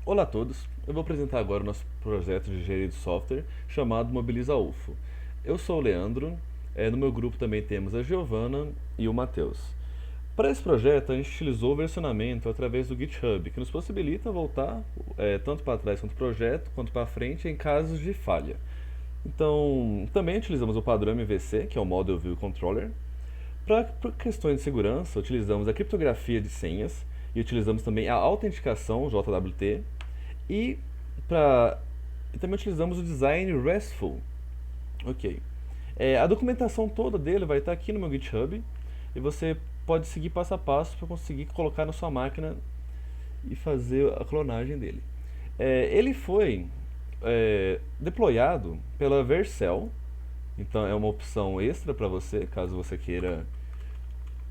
Olá a todos, eu vou apresentar agora o nosso projeto de engenharia de software chamado Mobiliza UFO. Eu sou o Leandro, no meu grupo também temos a Giovana e o Matheus. Para esse projeto, a gente utilizou o versionamento através do GitHub, que nos possibilita voltar tanto para trás quanto o projeto, quanto para frente em casos de falha. Então, também utilizamos o padrão MVC, que é o Model View Controller. Para questões de segurança, utilizamos a criptografia de senhas e utilizamos também a autenticação JWT. E, pra, e também utilizamos o design RESTful. Ok. A documentação toda dele vai estar aqui no meu GitHub e você pode seguir passo a passo para conseguir colocar na sua máquina e fazer a clonagem dele. Ele foi deployado pela Vercel, então é uma opção extra para você, caso você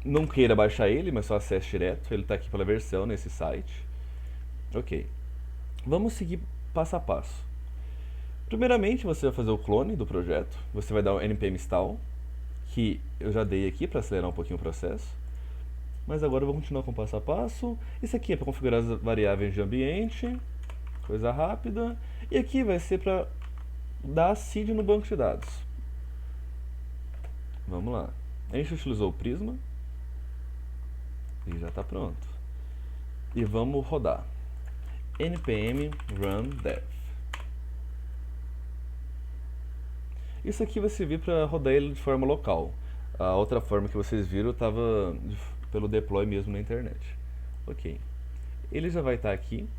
não queira baixar ele, mas só acesse direto. Ele está aqui pela Vercel nesse site. Ok. Vamos seguir passo a passo. Primeiramente, você vai fazer o clone do projeto. Você vai dar o npm install, que eu já dei aqui para acelerar um pouquinho o processo. Mas agora eu vou continuar com o passo a passo. Isso aqui é para configurar as variáveis de ambiente, coisa rápida. E aqui vai ser para dar seed no banco de dados. Vamos lá. A gente utilizou o Prisma e já está pronto. E vamos rodar. npm run dev. Isso aqui vai servir para rodar ele de forma local. A outra forma que vocês viram estava pelo deploy mesmo na internet. Ok. Ele já vai estar aqui.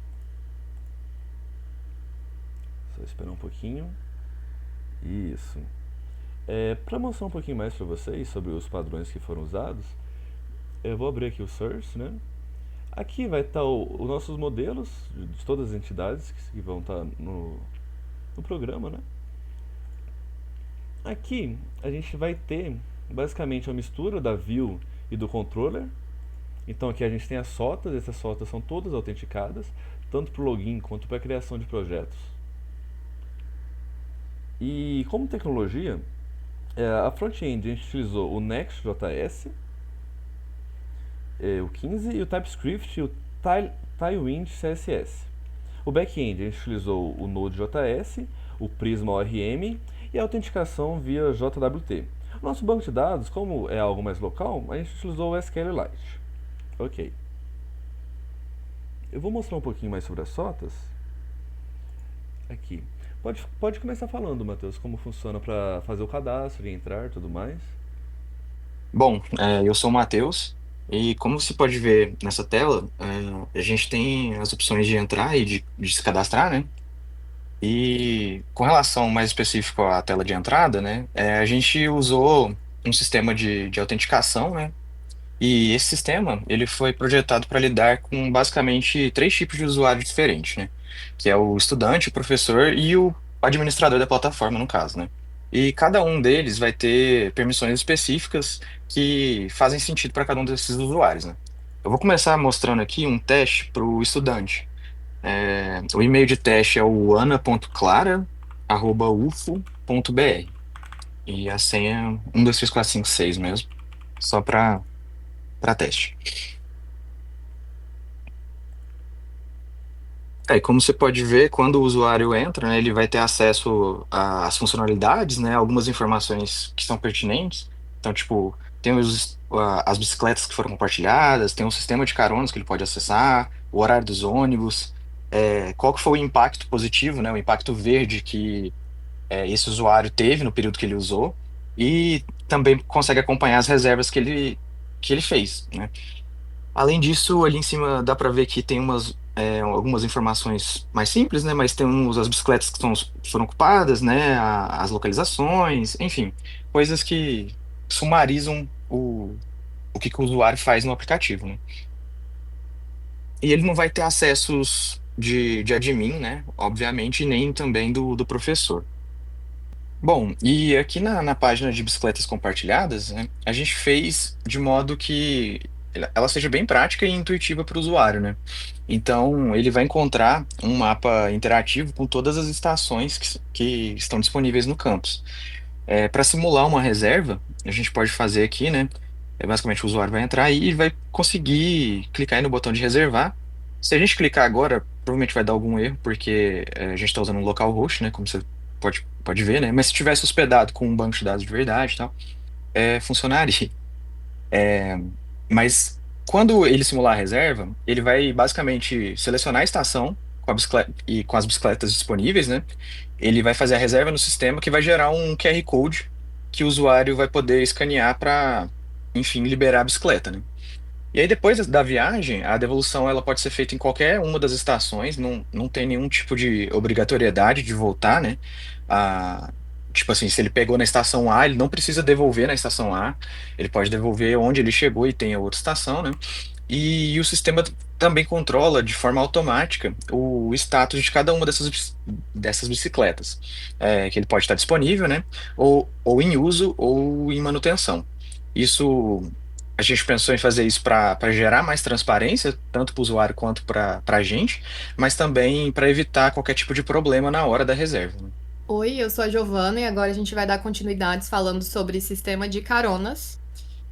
Só esperar um pouquinho. Isso. Para mostrar um pouquinho mais para vocês sobre os padrões que foram usados, eu vou abrir aqui o source, né? Aqui vai estar os nossos modelos de todas as entidades que vão estar no programa, né? Aqui a gente vai ter basicamente uma mistura da view e do controller. Então aqui a gente tem as sotas, essas sotas são todas autenticadas, tanto para o login quanto para a criação de projetos. E como tecnologia, a front-end a gente utilizou o Next.js, o 15 e o TypeScript e o Tailwind CSS. O back-end a gente utilizou o Node.js, o Prisma ORM e a autenticação via JWT. O nosso banco de dados, como é algo mais local, a gente utilizou o SQLite. Ok. Eu vou mostrar um pouquinho mais sobre as sotas. Aqui. Pode começar falando, Matheus, como funciona para fazer o cadastro e entrar e tudo mais. Bom, eu sou o Matheus e como você pode ver nessa tela, a gente tem as opções de entrar e de se cadastrar, né? E com relação mais específico à tela de entrada, né? A gente usou um sistema de autenticação, né? E esse sistema, ele foi projetado para lidar com basicamente três tipos de usuários diferentes, né? Que é o estudante, o professor e o administrador da plataforma, no caso, né? E cada um deles vai ter permissões específicas que fazem sentido para cada um desses usuários, né? Eu vou começar mostrando aqui um teste para o estudante. O e-mail de teste é o ana.clara@ufo.br. E a senha é 123456 mesmo, só para teste. E como você pode ver, quando o usuário entra, né, ele vai ter acesso às funcionalidades, né, algumas informações que são pertinentes. Então, tipo, tem as bicicletas que foram compartilhadas, tem um sistema de caronas que ele pode acessar, o horário dos ônibus, qual que foi o impacto positivo, né, o impacto verde que esse usuário teve no período que ele usou, e também consegue acompanhar as reservas que ele fez, né? Além disso, ali em cima dá para ver que tem algumas informações mais simples, né? Mas tem as bicicletas foram ocupadas, né? As localizações, enfim, coisas que sumarizam o que o usuário faz no aplicativo, né? E ele não vai ter acessos de admin, né? Obviamente, nem também do professor. Bom, e aqui na página de bicicletas compartilhadas, né, a gente fez de modo que ela seja bem prática e intuitiva para o usuário, né? Então, ele vai encontrar um mapa interativo com todas as estações que estão disponíveis no campus. Para simular uma reserva, a gente pode fazer aqui, né? Basicamente, o usuário vai entrar aí e vai conseguir clicar aí no botão de reservar. Se a gente clicar agora provavelmente vai dar algum erro, porque a gente está usando um localhost, né? Como você pode ver, né? Mas se tivesse hospedado com um banco de dados de verdade e tal, funcionaria. É, mas quando ele simular a reserva, ele vai basicamente selecionar a estação com a bicicleta, e com as bicicletas disponíveis, né? Ele vai fazer a reserva no sistema que vai gerar um QR Code que o usuário vai poder escanear para, enfim, liberar a bicicleta, né? E aí, depois da viagem, a devolução ela pode ser feita em qualquer uma das estações, não tem nenhum tipo de obrigatoriedade de voltar, né? Ah, tipo assim, se ele pegou na estação A, ele não precisa devolver na estação A, ele pode devolver onde ele chegou e tem a outra estação, né? E o sistema também controla de forma automática o status de cada uma dessas bicicletas, que ele pode estar disponível, né? Ou em uso ou em manutenção. Isso a gente pensou em fazer isso para gerar mais transparência, tanto para o usuário quanto para a gente, mas também para evitar qualquer tipo de problema na hora da reserva, né? Oi, eu sou a Giovana e agora a gente vai dar continuidades falando sobre sistema de caronas,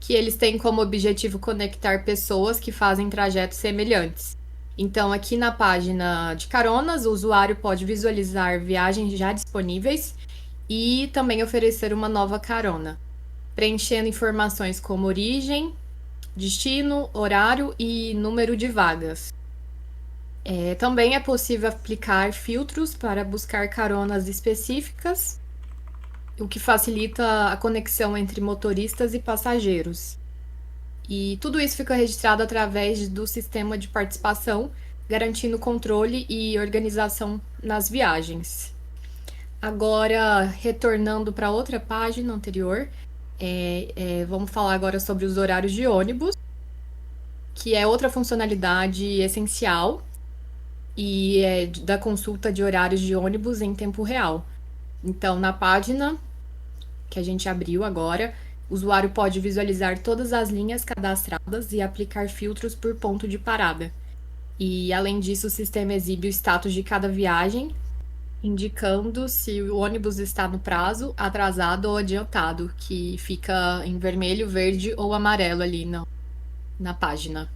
que eles têm como objetivo conectar pessoas que fazem trajetos semelhantes. Então, aqui na página de caronas, o usuário pode visualizar viagens já disponíveis e também oferecer uma nova carona, preenchendo informações como origem, destino, horário e número de vagas. Também é possível aplicar filtros para buscar caronas específicas, o que facilita a conexão entre motoristas e passageiros. E tudo isso fica registrado através do sistema de participação, garantindo controle e organização nas viagens. Agora, retornando para outra página anterior, vamos falar agora sobre os horários de ônibus, que é outra funcionalidade essencial e é da consulta de horários de ônibus em tempo real. Então, na página que a gente abriu agora, o usuário pode visualizar todas as linhas cadastradas e aplicar filtros por ponto de parada. E, além disso, o sistema exibe o status de cada viagem, indicando se o ônibus está no prazo, atrasado ou adiantado, que fica em vermelho, verde ou amarelo ali na página.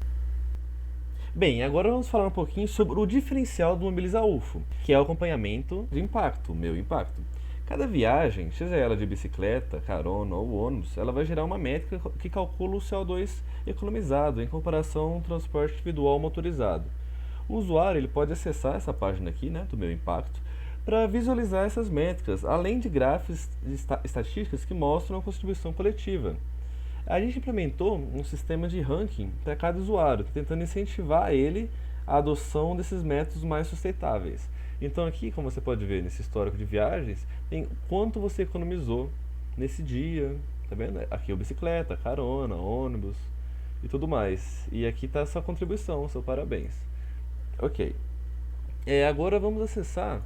Bem, agora vamos falar um pouquinho sobre o diferencial do Mobiliza UFO, que é o acompanhamento de impacto, meu impacto. Cada viagem, seja ela de bicicleta, carona ou ônibus, ela vai gerar uma métrica que calcula o CO2 economizado em comparação ao transporte individual motorizado. O usuário ele pode acessar essa página aqui, né, do meu impacto, para visualizar essas métricas, além de gráficos de estatísticas que mostram a contribuição coletiva. A gente implementou um sistema de ranking para cada usuário, tentando incentivar ele a adoção desses métodos mais sustentáveis. Então aqui, como você pode ver nesse histórico de viagens, tem quanto você economizou nesse dia, tá vendo? Aqui é bicicleta, carona, ônibus e tudo mais. E aqui está a sua contribuição, seu parabéns. Ok. Agora vamos acessar.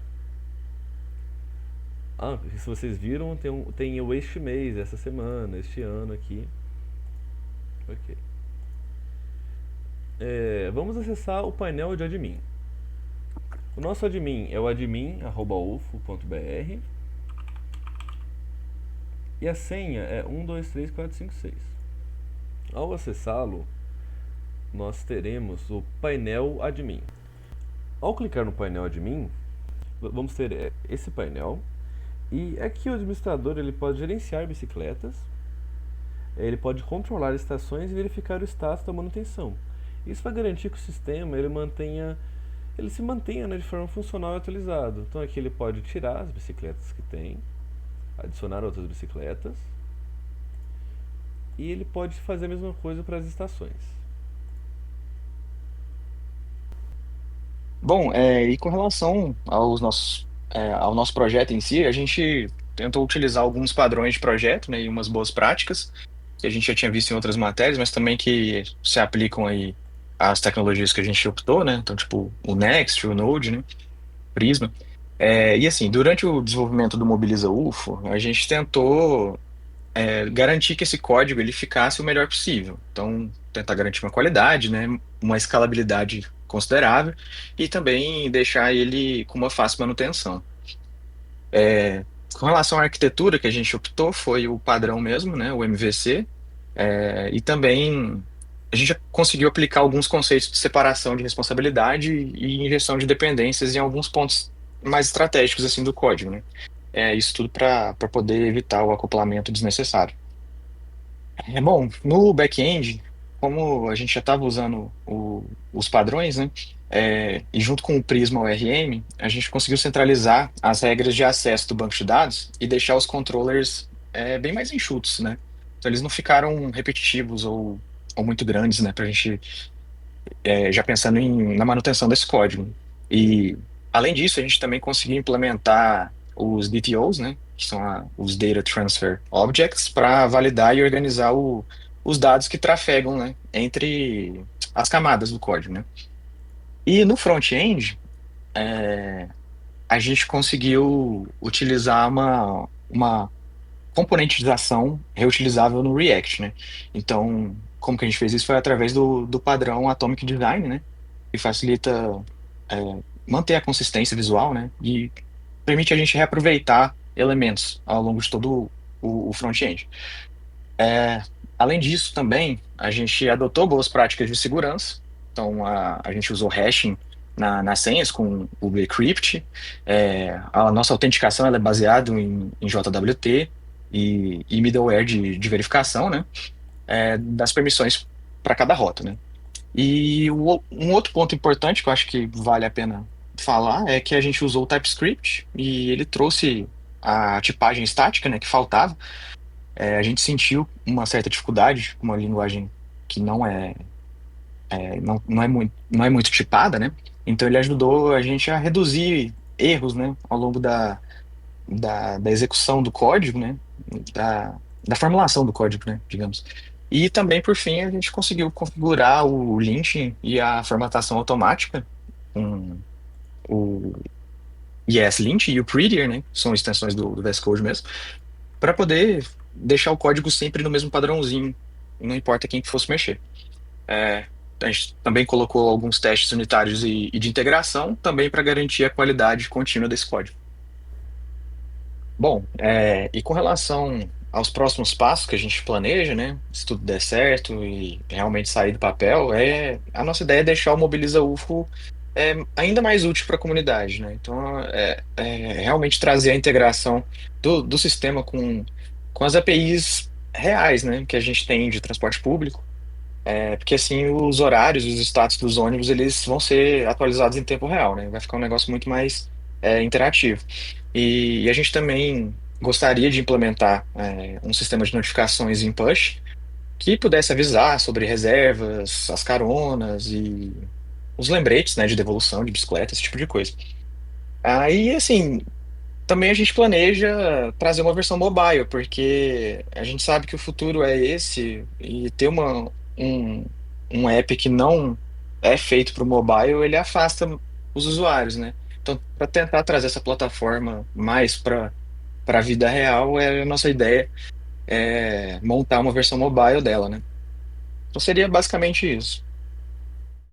Se vocês viram, tem o este mês, essa semana, este ano aqui. Ok. Vamos acessar o painel de admin. O nosso admin é o admin@ufo.br e a senha é 123456. Ao acessá-lo, nós teremos o painel admin. Ao clicar no painel admin, vamos ter esse painel e aqui o administrador ele pode gerenciar bicicletas, ele pode controlar estações e verificar o status da manutenção. Isso vai garantir que o sistema ele se mantenha, né, de forma funcional e atualizado. Então aqui ele pode tirar as bicicletas que tem, adicionar outras bicicletas e ele pode fazer a mesma coisa para as estações. Bom, e com relação ao nosso projeto em si, a gente tentou utilizar alguns padrões de projeto, né, e umas boas práticas que a gente já tinha visto em outras matérias, mas também que se aplicam aí às tecnologias que a gente optou, né? Então, tipo, o Next, o Node, né? Prisma. E assim, durante o desenvolvimento do Mobiliza UFO, a gente tentou garantir que esse código ele ficasse o melhor possível. Então, tentar garantir uma qualidade, né, uma escalabilidade considerável e também deixar ele com uma fácil manutenção. É, com relação à arquitetura que a gente optou, foi o padrão mesmo, né, o MVC, e também a gente já conseguiu aplicar alguns conceitos de separação de responsabilidade e injeção de dependências em alguns pontos mais estratégicos assim do código, né? Isso tudo para poder evitar o acoplamento desnecessário. Bom, no back-end, como a gente já estava usando os padrões, né? E junto com o Prisma ORM, a gente conseguiu centralizar as regras de acesso do banco de dados e deixar os controllers bem mais enxutos, né? Então eles não ficaram repetitivos ou muito grandes, né? Para a gente já pensando na manutenção desse código. E, além disso, a gente também conseguiu implementar os DTOs, né, que são os Data Transfer Objects, para validar e organizar os dados que trafegam, né, entre as camadas do código, né. E no front-end, é, a gente conseguiu utilizar uma componentização reutilizável no React, né. Então, como que a gente fez isso? Foi através do padrão Atomic Design, né, que facilita é, manter a consistência visual, né? E permite a gente reaproveitar elementos ao longo de todo o front-end. É, além disso, também, a gente adotou boas práticas de segurança. Então, a gente usou hashing nas senhas com o Bcrypt. A nossa autenticação ela é baseada em JWT e middleware de verificação, né? Das permissões para cada rota, né? E um outro ponto importante que eu acho que vale a pena falar é que a gente usou o TypeScript e ele trouxe a tipagem estática, né, que faltava. A gente sentiu uma certa dificuldade com uma linguagem que não é muito tipada, né? Então ele ajudou a gente a reduzir erros, né, ao longo da execução do código, né? Da, da formulação do código, né? Digamos. E também, por fim, a gente conseguiu configurar o linting e a formatação automática com o ESLint e o Prettier, né? Que são extensões do VS Code mesmo, para poder deixar o código sempre no mesmo padrãozinho, não importa quem que fosse mexer. É, a gente também colocou alguns testes unitários e de integração, também para garantir a qualidade contínua desse código. Bom, e com relação aos próximos passos que a gente planeja, né? Se tudo der certo e realmente sair do papel, a nossa ideia é deixar o Mobiliza UFO ainda mais útil para a comunidade, né? Então, realmente trazer a integração do sistema com as APIs reais, né? Que a gente tem de transporte público, porque assim os horários, os status dos ônibus, eles vão ser atualizados em tempo real, né? Vai ficar um negócio muito mais interativo. E a gente também gostaria de implementar um sistema de notificações em push que pudesse avisar sobre reservas, as caronas e os lembretes, né, de devolução de bicicleta, esse tipo de coisa. Aí, assim, também a gente planeja trazer uma versão mobile, porque a gente sabe que o futuro é esse, e ter um, um app que não é feito para o mobile, ele afasta os usuários, né? Então, para tentar trazer essa plataforma mais para a vida real, a nossa ideia é montar uma versão mobile dela, né? Então seria basicamente isso.